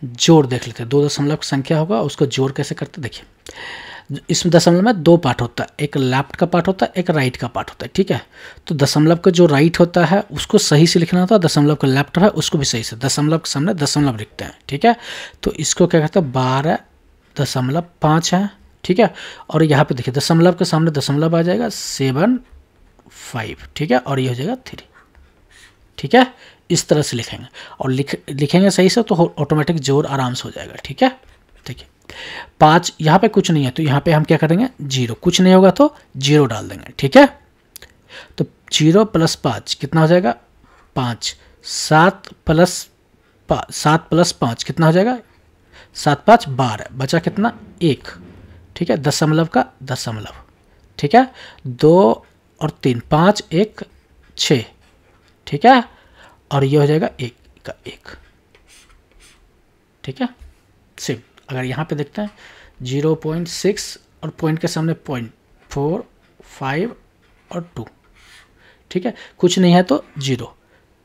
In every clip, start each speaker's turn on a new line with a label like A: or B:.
A: जोड़ देख लेते हैं। 2 दशमलव की संख्या होगा, उसको जोड़ कैसे करते देखिए। इसमें दशमलव में 2 पार्ट होता है, एक लेफ्ट का पार्ट होता है, एक राइट का पार्ट होता है, ठीक है। तो दशमलव का जो राइट होता है उसको सही से लिखना होता है, दशमलव का लेफ्ट है उसको भी सही से, दशमलव के सामने दशमलव लिखते हैं, ठीक है। तो इसको क्या कहते हैं 12.5 है, ठीक है। और यहाँ पे देखिए दशमलव के सामने दशमलव आ जाएगा 7.5, ठीक है, और ये हो जाएगा 3, ठीक है। इस तरह से लिखेंगे और लिखेंगे सही से तो ऑटोमेटिक जोड़ आराम से हो जाएगा, ठीक है। देखिए 5 यहाँ पे कुछ नहीं है तो यहाँ पे हम क्या करेंगे 0, कुछ नहीं होगा तो 0 डाल देंगे, ठीक है। तो 0 + 5 कितना हो जाएगा 5, 7 + 5 कितना हो जाएगा 7 × 5 = 12, बचा कितना 1, ठीक है, दशमलव का दशमलव, ठीक है। 2 और 3, 5 1 6, ठीक है, और ये हो जाएगा 1 का 1, ठीक है। सेम अगर यहाँ पे देखते हैं 0.6 और पॉइंट के सामने 0.4 5 और 2, ठीक है, कुछ नहीं है तो 0,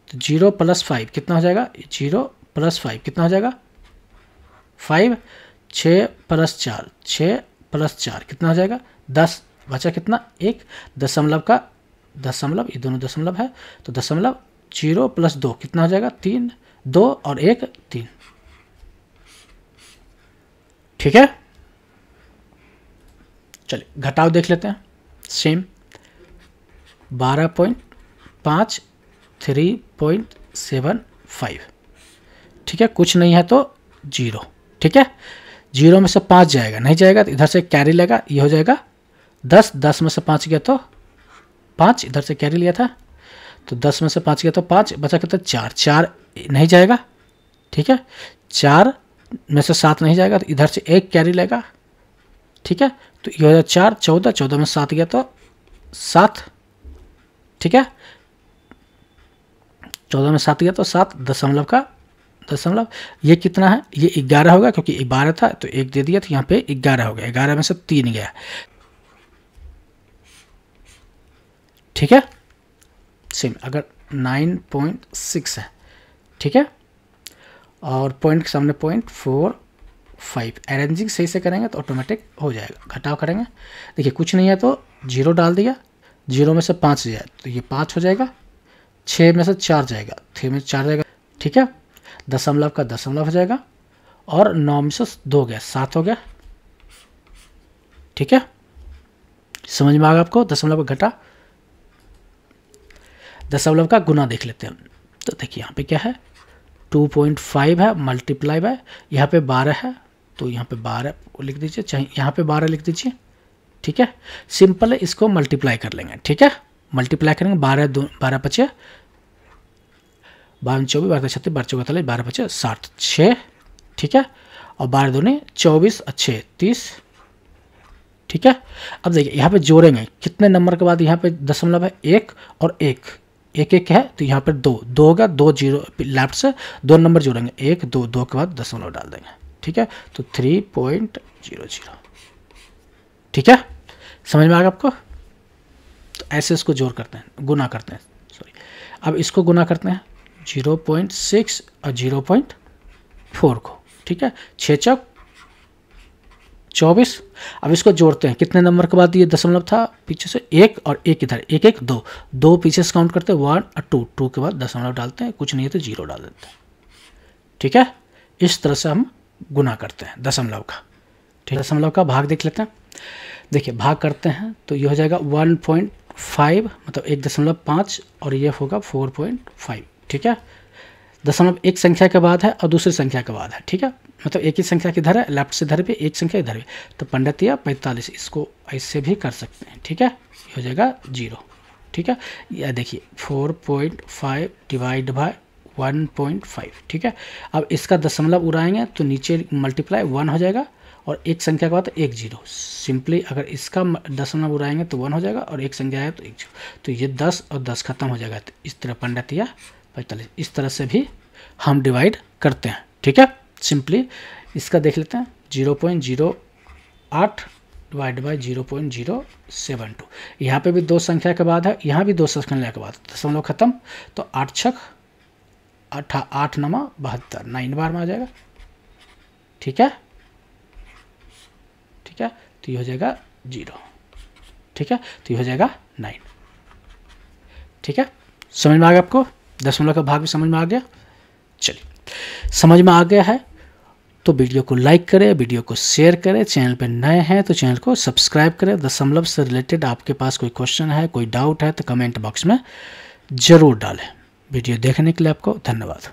A: तो 0 + 5 कितना हो जाएगा 0 + 5 कितना हो जाएगा 5, 6 + 4 6 + 4 कितना हो जाएगा 10, बचा कितना 1, दशमलव का दशमलव, ये दोनों दशमलव है तो दशमलव 0 + 2 कितना हो जाएगा 3, 2 और 1 3, ठीक है। चलिए घटाव देख लेते हैं। सेम 12.5 3.75, ठीक है, कुछ नहीं है तो 0, ठीक है। 0 में से 5 जाएगा, नहीं जाएगा तो इधर से कैरी लेगा, ये हो जाएगा 10, 10 में से 5 गया तो 5, इधर से कैरी लिया था तो 10 में से 5 गया तो 5, बचा कितना 4, 4 नहीं जाएगा, ठीक है। 4 में से 7 नहीं जाएगा तो इधर से 1 कैरी लेगा, ठीक है, तो ये हो जाएगा 4, 14, 14 में 7 गया तो 7, ठीक है, 14 में 7 गया तो 7, दशमलव का दशमलव, ये कितना है ये 11 होगा क्योंकि 12 था तो 1 दे दिया तो यहाँ पे 11 हो गया, 11 में से 3 गया, ठीक है। सेम अगर 9.6 है, ठीक है, और पॉइंट के सामने 0.45, अरेंजिंग सही से करेंगे तो ऑटोमेटिक हो जाएगा। घटाव करेंगे देखिए कुछ नहीं है तो 0 डाल दिया, 0 में से 5 जाए तो ये 5 हो जाएगा, 6 में से 4 जाएगा, 6 में 4 जाएगा, ठीक है, दशमलव का दशमलव हो जाएगा, और 9 में से 2 गया 7 हो गया, ठीक है। समझ में आ गया आपको दशमलव का घटा। दशमलव का गुना देख लेते हैं। तो देखिए यहाँ पे क्या है 2.5 है, मल्टीप्लाई बाय यहाँ पे 12 है तो यहाँ पे 12 लिख दीजिए, चाहे यहाँ पे 12 लिख दीजिए, ठीक है। सिंपल है, इसको मल्टीप्लाई कर लेंगे, ठीक है, मल्टीप्लाई करेंगे 12 2 12 × 5 12 24 12 36 12 44 12 × 5 60 6, ठीक है, और 12 दूनी 24 और 6 30, ठीक है। अब देखिए यहाँ पे जोड़ेंगे कितने नंबर के बाद यहाँ पे दशमलव है 1 और 1 1 1 है तो यहाँ पर 2 2 होगा, 2 0 लेफ्ट से 2 नंबर जोड़ेंगे 1 2 2 के बाद दशमलव डाल देंगे, ठीक है, तो 3.00, ठीक है। समझ में आ गया आपको। तो ऐसे इसको जोड़ करते हैं, गुना करते हैं, सॉरी, अब इसको गुना करते हैं 0.6 और 0.4 को, ठीक है, 6 × 24। अब इसको जोड़ते हैं कितने नंबर के बाद ये दशमलव था पीछे से 1 और 1 इधर 1 1 2 2 पीछे से काउंट करते हैं 1 और 2 2 के बाद दशमलव डालते हैं, कुछ नहीं है तो 0 डाल देते हैं, ठीक है। इस तरह से हम गुना करते हैं दशमलव का, ठीक है। दशमलव का भाग देख लेते हैं। देखिए भाग करते हैं तो ये हो जाएगा 1.5 मतलब 1.5 और ये होगा 4.5, ठीक है। दशमलव एक संख्या के बाद है और दूसरी संख्या के बाद है, ठीक है, मतलब एक ही संख्या किधर है लेफ्ट से इधर पे, एक संख्या इधर भी, तो 15 या 45 इसको ऐसे भी कर सकते हैं, ठीक है, ये हो जाएगा 0, ठीक है। या देखिए 4.5 डिवाइड बाय 1.5, ठीक है। अब इसका दशमलव उड़ाएंगे तो नीचे मल्टीप्लाई 1 हो जाएगा और एक संख्या के बाद 1 0, सिंपली अगर इसका दशमलव उड़ाएंगे तो 1 हो जाएगा और एक संख्या है तो 1 0, तो ये 10 और 10 खत्म हो जाएगा, तो इस तरह 15 या 45 इस तरह से भी हम डिवाइड करते हैं, ठीक है। सिंपली इसका देख लेते हैं 0.08 डिवाइड बाई 0.072, यहाँ पे भी 2 संख्या के बाद है, यहाँ भी 2 संख्या के बाद दशमलव खत्म, तो 8 × 6 8 9 72 9 बार में आ जाएगा, ठीक है, ठीक है, तो ये हो जाएगा 0, ठीक है, तो ये हो जाएगा 9, ठीक है। समझ में आ गया आपको, दशमलव का भाग भी समझ में आ गया। चलिए, समझ में आ गया है तो वीडियो को लाइक करें, वीडियो को शेयर करें, चैनल पर नए हैं तो चैनल को सब्सक्राइब करें। दशमलव से रिलेटेड आपके पास कोई क्वेश्चन है, कोई डाउट है तो कमेंट बॉक्स में ज़रूर डालें। वीडियो देखने के लिए आपको धन्यवाद।